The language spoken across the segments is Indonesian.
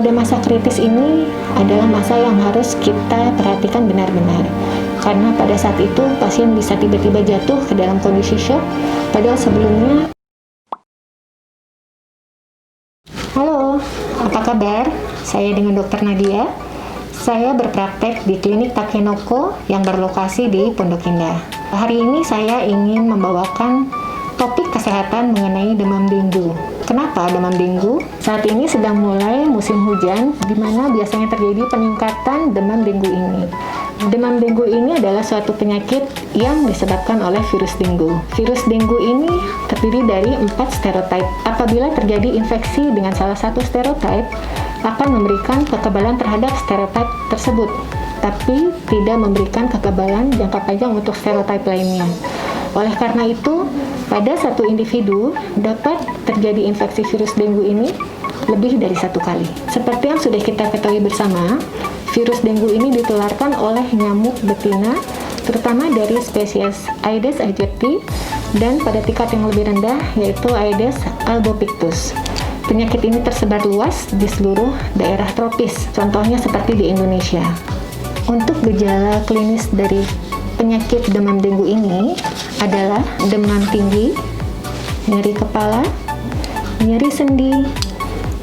Pada masa kritis ini adalah masa yang harus kita perhatikan benar-benar. Karena pada saat itu pasien bisa tiba-tiba jatuh ke dalam kondisi shock, padahal sebelumnya. Halo, apa kabar? Saya dengan Dr. Nadia. Saya berpraktek di klinik Takenoko yang berlokasi di Pondok Indah. Hari ini saya ingin membawakan topik kesehatan mengenai demam dengue. Kenapa demam dengue? Saat ini sedang mulai musim hujan, di mana biasanya terjadi peningkatan demam dengue ini. Demam dengue ini adalah suatu penyakit yang disebabkan oleh virus dengue. Virus dengue ini terdiri dari 4 stereotip. Apabila terjadi infeksi dengan salah satu stereotip, akan memberikan kekebalan terhadap stereotip tersebut, tapi tidak memberikan kekebalan jangka panjang untuk stereotip lainnya. Oleh karena itu, pada satu individu dapat terjadi infeksi virus dengue ini lebih dari 1 kali. Seperti yang sudah kita ketahui bersama, virus dengue ini ditularkan oleh nyamuk betina, terutama dari spesies Aedes aegypti, dan pada tingkat yang lebih rendah yaitu Aedes albopictus. Penyakit ini tersebar luas di seluruh daerah tropis, contohnya seperti di Indonesia. Untuk gejala klinis dari penyakit demam dengue ini adalah demam tinggi, nyeri kepala, nyeri sendi,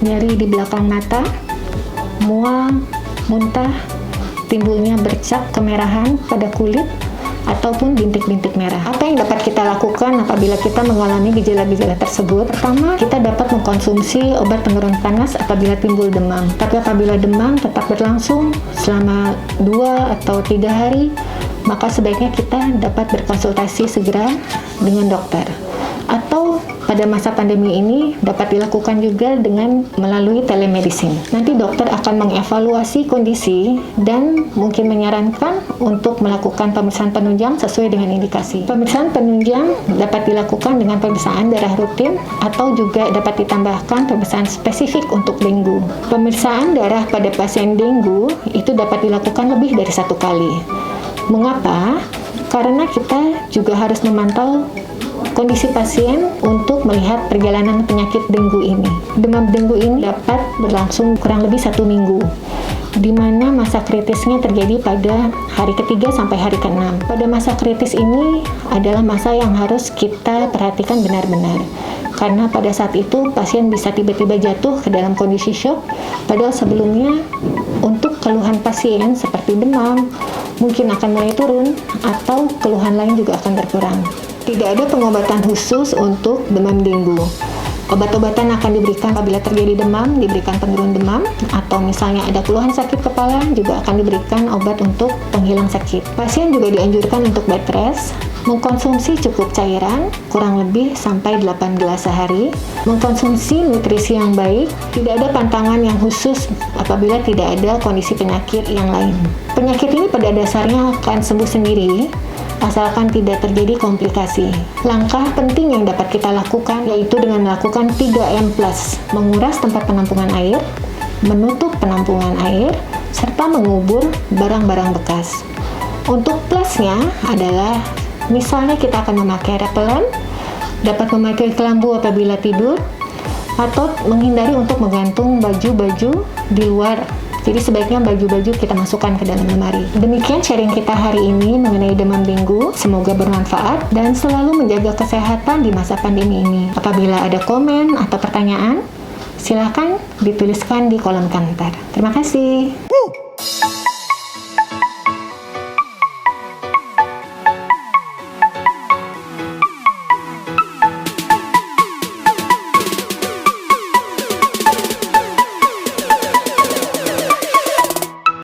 nyeri di belakang mata, mual, muntah, timbulnya bercak kemerahan pada kulit, ataupun bintik-bintik merah. Apa yang dapat kita lakukan apabila kita mengalami gejala-gejala tersebut? Pertama, kita dapat mengkonsumsi obat penurun panas apabila timbul demam. Tapi apabila demam tetap berlangsung selama 2 atau 3 hari, maka sebaiknya kita dapat berkonsultasi segera dengan dokter. Atau pada masa pandemi ini dapat dilakukan juga dengan melalui telemedicine. Nanti dokter akan mengevaluasi kondisi dan mungkin menyarankan untuk melakukan pemeriksaan penunjang sesuai dengan indikasi. Pemeriksaan penunjang dapat dilakukan dengan pemeriksaan darah rutin atau juga dapat ditambahkan pemeriksaan spesifik untuk dengue. Pemeriksaan darah pada pasien dengue itu dapat dilakukan lebih dari 1 kali. Mengapa? Karena kita juga harus memantau kondisi pasien untuk melihat perjalanan penyakit dengue ini. Demam dengue ini dapat berlangsung kurang lebih 1 minggu, di mana masa kritisnya terjadi pada hari ke-3 sampai hari ke-6. Pada masa kritis ini adalah masa yang harus kita perhatikan benar-benar. Karena pada saat itu pasien bisa tiba-tiba jatuh ke dalam kondisi shock, padahal sebelumnya untuk keluhan pasien seperti demam mungkin akan mulai turun atau keluhan lain juga akan berkurang. Tidak ada pengobatan khusus untuk demam dengue. Obat-obatan akan diberikan apabila terjadi demam, diberikan penurun demam, atau misalnya ada keluhan sakit kepala, juga akan diberikan obat untuk penghilang sakit. Pasien juga dianjurkan untuk bed rest, mengkonsumsi cukup cairan, kurang lebih sampai 8 gelas sehari, mengkonsumsi nutrisi yang baik, tidak ada pantangan yang khusus apabila tidak ada kondisi penyakit yang lain. Penyakit ini pada dasarnya akan sembuh sendiri, asalkan tidak terjadi komplikasi. Langkah penting yang dapat kita lakukan yaitu dengan melakukan 3M+, menguras tempat penampungan air, menutup penampungan air, serta mengubur barang-barang bekas. Untuk plusnya adalah misalnya kita akan memakai repellent, dapat memakai kelambu apabila tidur, atau menghindari untuk menggantung baju-baju di luar. Jadi sebaiknya baju-baju kita masukkan ke dalam lemari. Demikian sharing kita hari ini mengenai demam dengue. Semoga bermanfaat dan selalu menjaga kesehatan di masa pandemi ini. Apabila ada komen atau pertanyaan, silakan dituliskan di kolom komentar. Terima kasih.